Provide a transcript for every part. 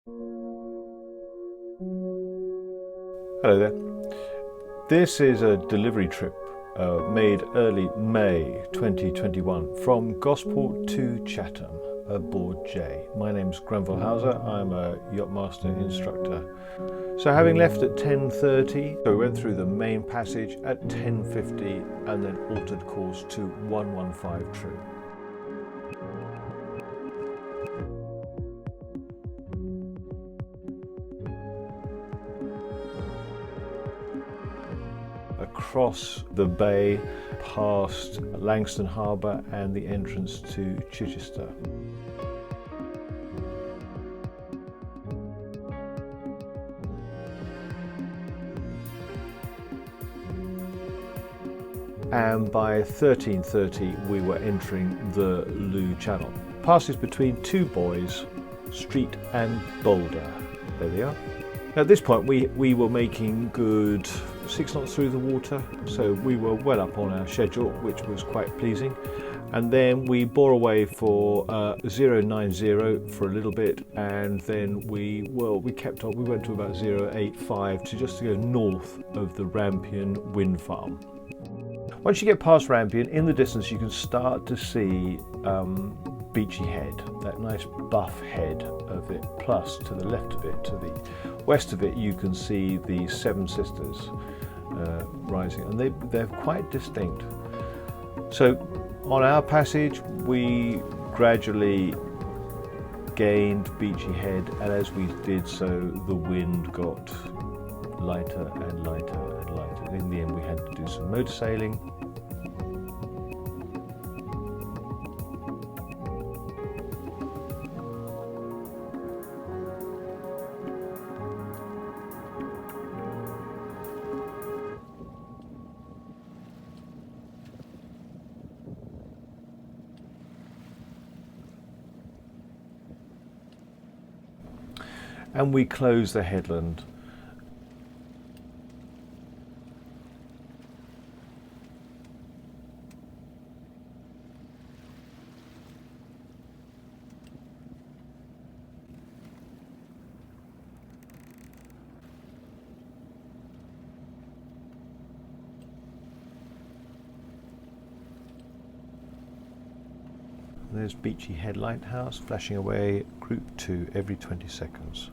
Hello there. This is a delivery trip made early May 2021 from Gosport to Chatham aboard J. My name's Granville Hauser. I'm a yachtmaster instructor. So having left at 10:30, we went through the main passage at 10:50 and then altered course to 115 true. Across the bay, past Langston Harbour and the entrance to Chichester. And by 13:30 we were entering the Loo Channel. Passes between two buoys, Street and Boulder. There they are. At this point we were making good 6 knots through the water, so we were well up on our schedule, which was quite pleasing. And then we bore away for 090 for a little bit, and then we kept on. We went to about 085 to go north of the Rampion wind farm. Once you get past Rampion, in the distance you can start to see Beachy Head, that nice buff head of it, plus to the left of it, to the west of it, you can see the Seven Sisters rising, and they're quite distinct. So on our passage we gradually gained Beachy Head, and as we did so the wind got lighter and lighter and lighter. In the end we had to do some motor sailing. And we closed the headland. There's Beachy Head Lighthouse flashing away, Group 2 every 20 seconds.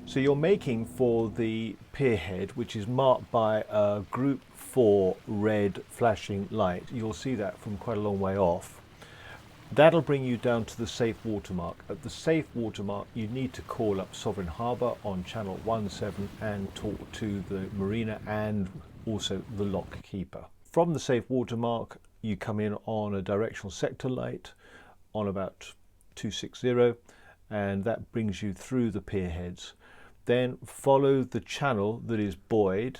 So you're making for the pierhead, which is marked by a Group 4 red flashing light. You'll see that from quite a long way off. That'll bring you down to the safe watermark. At the safe watermark, you need to call up Sovereign Harbour on channel 17 and talk to the marina and also the lock keeper. From the safe watermark, you come in on a directional sector light on about 260, and that brings you through the pierheads. Then follow the channel that is buoyed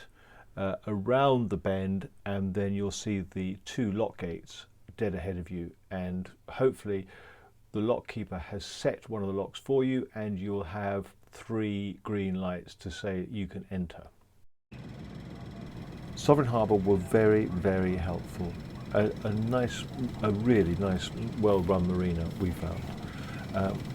around the bend, and then you'll see the two lock gates dead ahead of you, and hopefully the lock keeper has set one of the locks for you, and you'll have 3 green lights to say you can enter. Sovereign Harbour were very, very helpful. A really nice, well-run marina we found.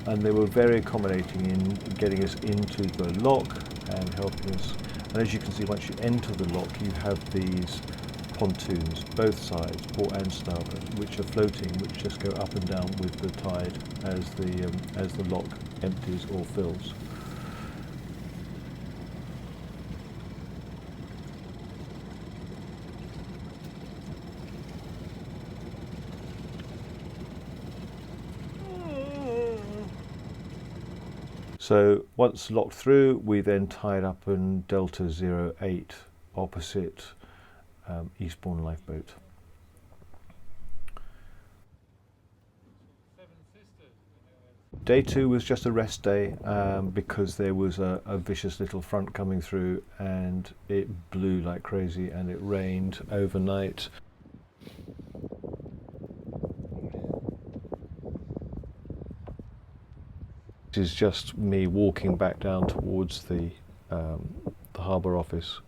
And they were very accommodating in getting us into the lock and helping us. And as you can see, once you enter the lock, you have these pontoons, both sides, port and starboard, which are floating, which just go up and down with the tide as the lock empties or fills. So once locked through, we then tied up in Delta 08 opposite Eastbourne lifeboat. Day 2 was just a rest day because there was a vicious little front coming through, and it blew like crazy and it rained overnight. This is just me walking back down towards the harbour office.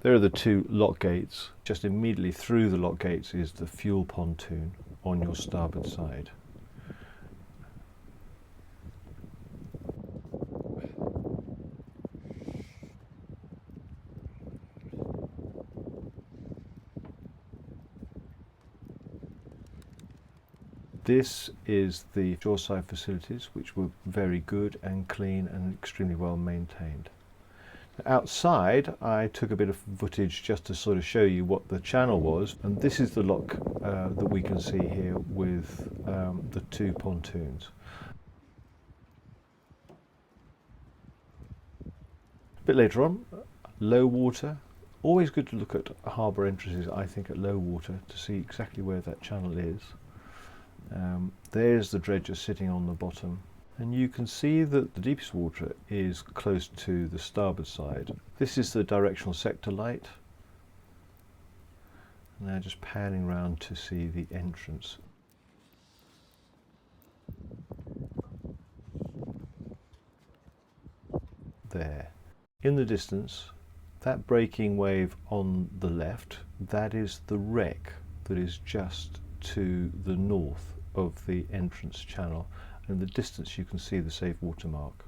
There are the two lock gates. Just immediately through the lock gates is the fuel pontoon on your starboard side. This is the shoreside facilities, which were very good and clean and extremely well maintained. Outside, I took a bit of footage just to sort of show you what the channel was, and this is the lock that we can see here with the two pontoons. A bit later on, low water. Always good to look at harbour entrances, I think, at low water to see exactly where that channel is. There's the dredger sitting on the bottom, and you can see that the deepest water is close to the starboard side. This is the directional sector light. Now just panning round to see the entrance. There. In the distance, that breaking wave on the left, that is the wreck that is just to the north of the entrance channel. In the distance you can see the safe watermark.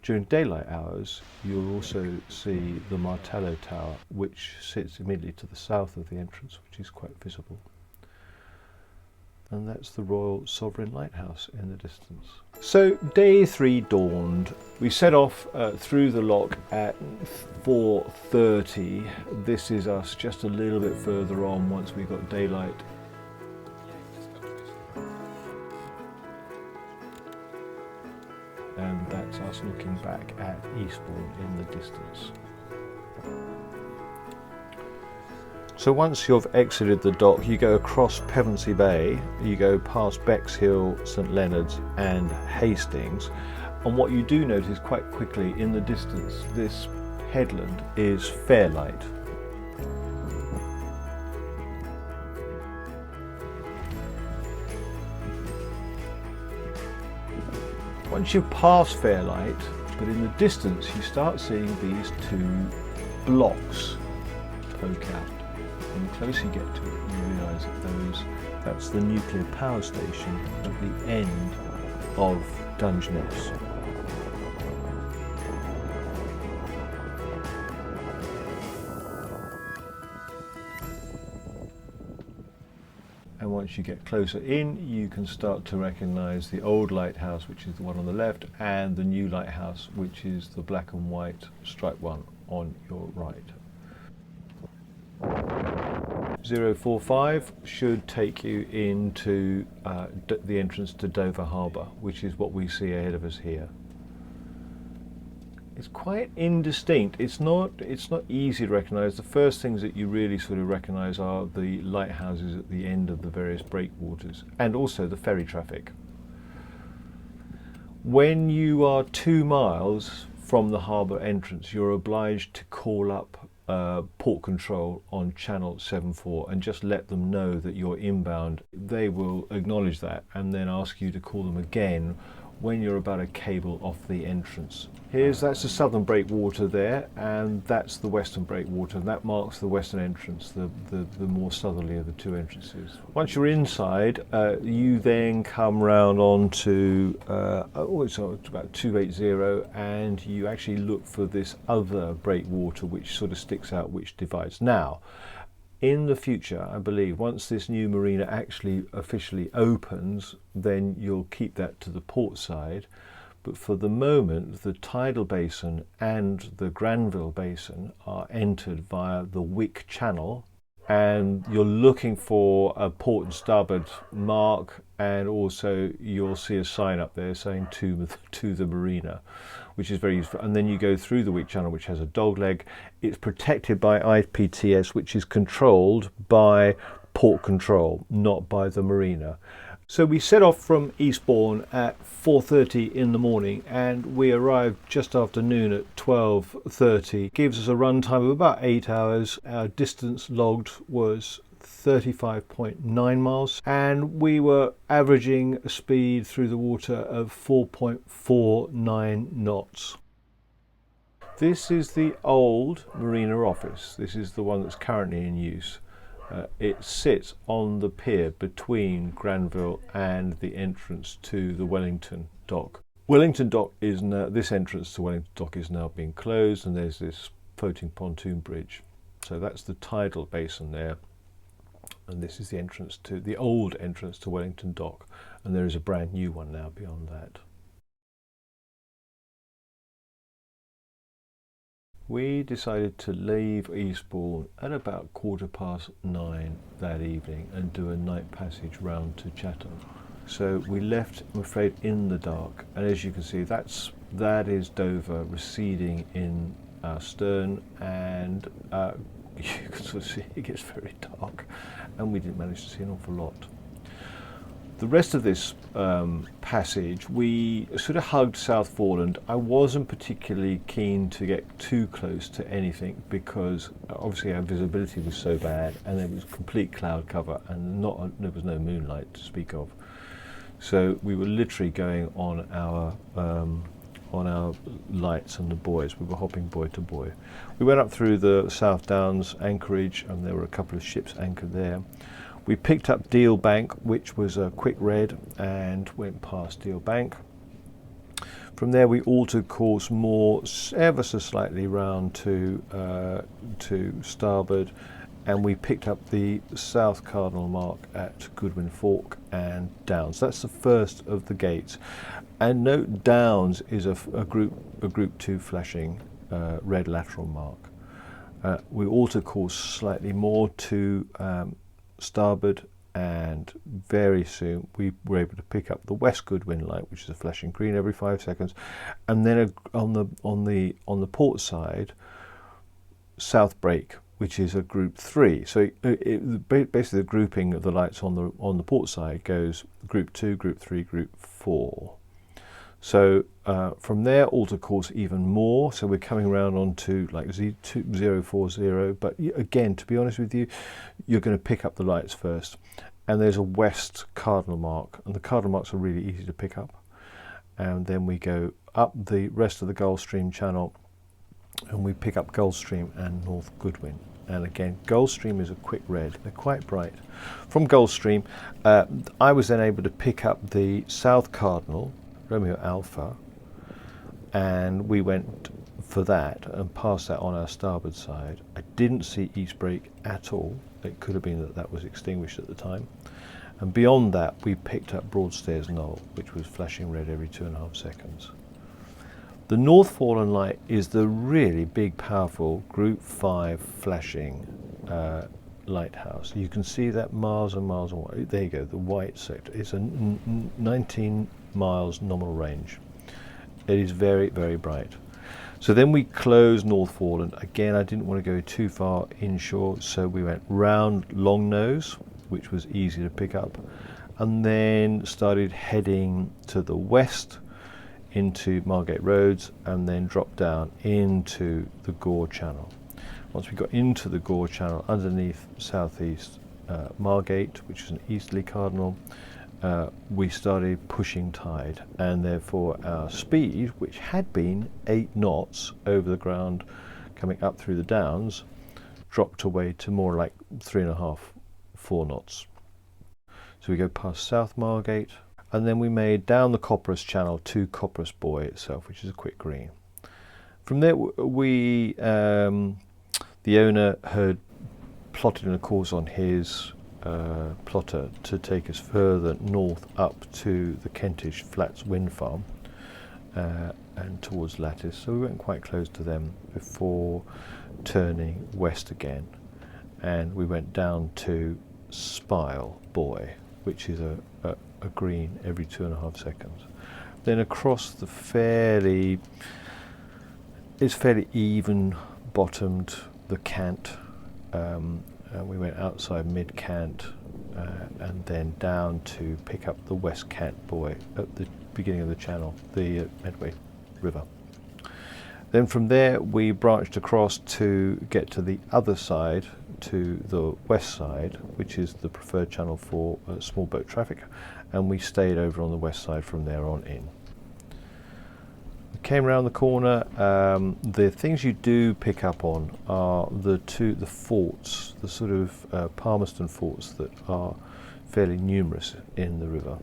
During daylight hours you'll also see the Martello Tower, which sits immediately to the south of the entrance, which is quite visible. And that's the Royal Sovereign Lighthouse in the distance. So day 3 dawned. We set off through the lock at 4:30. This is us just a little bit further on once we got daylight. And that's us looking back at Eastbourne in the distance. So once you've exited the dock, you go across Pevensey Bay, you go past Bexhill, St Leonard's and Hastings, and what you do notice quite quickly in the distance, this headland is Fairlight. Once you pass Fairlight, but in the distance you start seeing these two blocks poke out. And the closer you get to it, you realise that that's the nuclear power station at the end of Dungeness. And once you get closer in, you can start to recognise the old lighthouse, which is the one on the left, and the new lighthouse, which is the black and white striped one on your right. 045 should take you into the entrance to Dover Harbour, which is what we see ahead of us here. It's quite indistinct. It's not easy to recognise. The first things that you really sort of recognise are the lighthouses at the end of the various breakwaters, and also the ferry traffic. When you are 2 miles from the harbour entrance, you're obliged to call up port control on channel 74 and just let them know that you're inbound. They will acknowledge that and then ask you to call them again when you're about a cable off the entrance. That's the southern breakwater there, and that's the western breakwater, and that marks the western entrance, the more southerly of the two entrances. Once you're inside, you then come round onto it's about 280, and you actually look for this other breakwater which sort of sticks out, which divides. Now, in the future, I believe, once this new marina actually officially opens, then you'll keep that to the port side. But for the moment, the tidal basin and the Granville Basin are entered via the Wick Channel, and you're looking for a port and starboard mark, and also you'll see a sign up there saying to the marina, which is very useful. And then you go through the Wick Channel, which has a dogleg. It's protected by IPTS, which is controlled by port control, not by the marina. So we set off from Eastbourne at 4:30 in the morning, and we arrived just after noon at 12:30. Gives us a run time of about 8 hours. Our distance logged was 35.9 miles, and we were averaging a speed through the water of 4.49 knots. This is the old marina office. This is the one that's currently in use. It sits on the pier between Granville and the entrance to the Wellington dock. Wellington dock is now, this entrance to Wellington dock is now being closed, and there's this floating pontoon bridge. So that's the tidal basin there, and this is the entrance to the old entrance to Wellington dock, and there is a brand new one now beyond that. We decided to leave Eastbourne at about 9:15 that evening and do a night passage round to Chatham. So we left, I'm afraid, in the dark, and as you can see, that is Dover receding in our stern, and you can sort of see it gets very dark, and we didn't manage to see an awful lot. The rest of this passage, we sort of hugged South Foreland. I wasn't particularly keen to get too close to anything because obviously our visibility was so bad, and there was complete cloud cover, and there was no moonlight to speak of. So we were literally going on our lights and the buoys. We were hopping buoy to buoy. We went up through the South Downs anchorage, and there were a couple of ships anchored there. We picked up Deal Bank, which was a quick red, and went past Deal Bank. From there we altered course more ever so slightly round to starboard, and we picked up the South Cardinal Mark at Goodwin Fork and Downs. That's the first of the gates. And note Downs is a group 2 flashing red lateral mark. We altered course slightly more to starboard, and very soon we were able to pick up the West Goodwin light, which is a flashing green every 5 seconds, and then on the port side, South Break, which is a group 3. So basically the grouping of the lights on the port side goes group 2, group 3, group 4. So from there, alter course even more. So we're coming around onto like Z2040. But again, to be honest with you, you're going to pick up the lights first. And there's a West Cardinal Mark, and the Cardinal Marks are really easy to pick up. And then we go up the rest of the Gulfstream channel, and we pick up Gulfstream and North Goodwin. And again, Gulfstream is a quick red. They're quite bright. From Gulfstream, I was then able to pick up the South Cardinal, Romeo Alpha, and we went for that and passed that on our starboard side. I didn't see East Break at all. It could have been that was extinguished at the time. And beyond that, we picked up Broadstairs Knoll, which was flashing red every 2.5 seconds. The North Foreland light is the really big, powerful Group 5 flashing lighthouse. You can see that miles and miles away. There you go, the white sector. It's a 19 miles nominal range. It is very, very bright. So then we closed North Foreland. Again, I didn't want to go too far inshore, so we went round Longnose, which was easy to pick up, and then started heading to the west into Margate Roads, and then dropped down into the Gore Channel. Once we got into the Gore Channel, underneath southeast Margate, which is an easterly cardinal, we started pushing tide, and therefore our speed, which had been 8 knots over the ground coming up through the Downs, dropped away to more like 3.5, 4 knots. So we go past South Margate, and then we made down the Copperas Channel to Copperas Buoy itself, which is a quick green. From there, we the owner had plotted in a course on his plotter to take us further north up to the Kentish Flats Wind Farm and towards Lattice. So we went quite close to them before turning west again, and we went down to Spile Buoy, which is a green every 2.5 seconds. Then across the fairly even bottomed the Cant, and we went outside mid-Cant and then down to pick up the West Cant Buoy at the beginning of the channel, the Medway River. Then from there we branched across to get to the other side, to the west side, which is the preferred channel for small boat traffic, and we stayed over on the west side from there on in. Came around the corner. The things you do pick up on are the forts, the sort of Palmerston forts that are fairly numerous in the river.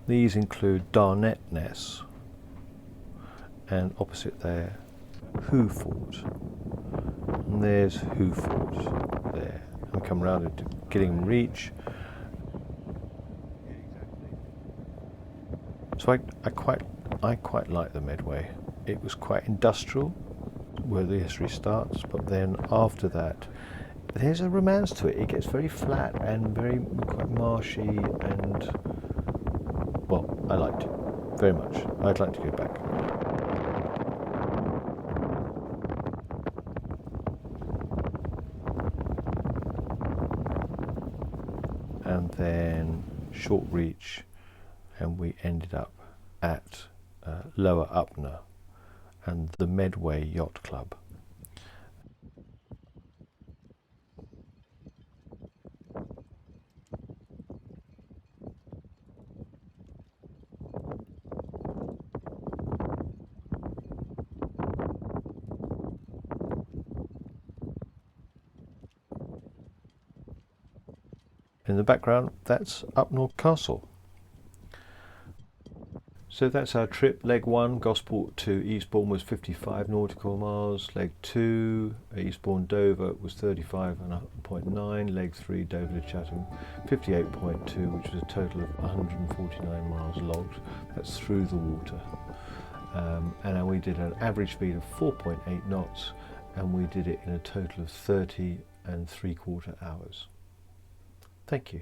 These include Darnetness, and opposite there, Who Fort. And there's Who Fort there. And come round into Gillingham Reach. So I quite like the Medway. It was quite industrial, where the history starts, but then after that, there's a romance to it. It gets very flat and quite marshy, and well, I liked it very much. I'd like to go back. And then short reach, and we ended up at Lower Upnor and the Medway Yacht Club. In the background, that's Upnor Castle. So that's our trip. Leg 1, Gosport to Eastbourne, was 55 nautical miles. Leg 2, Eastbourne Dover, was 35.9. Leg 3, Dover to Chatham, 58.2, which was a total of 149 miles logged. That's through the water. And we did an average speed of 4.8 knots, and we did it in a total of 30 3/4 hours. Thank you.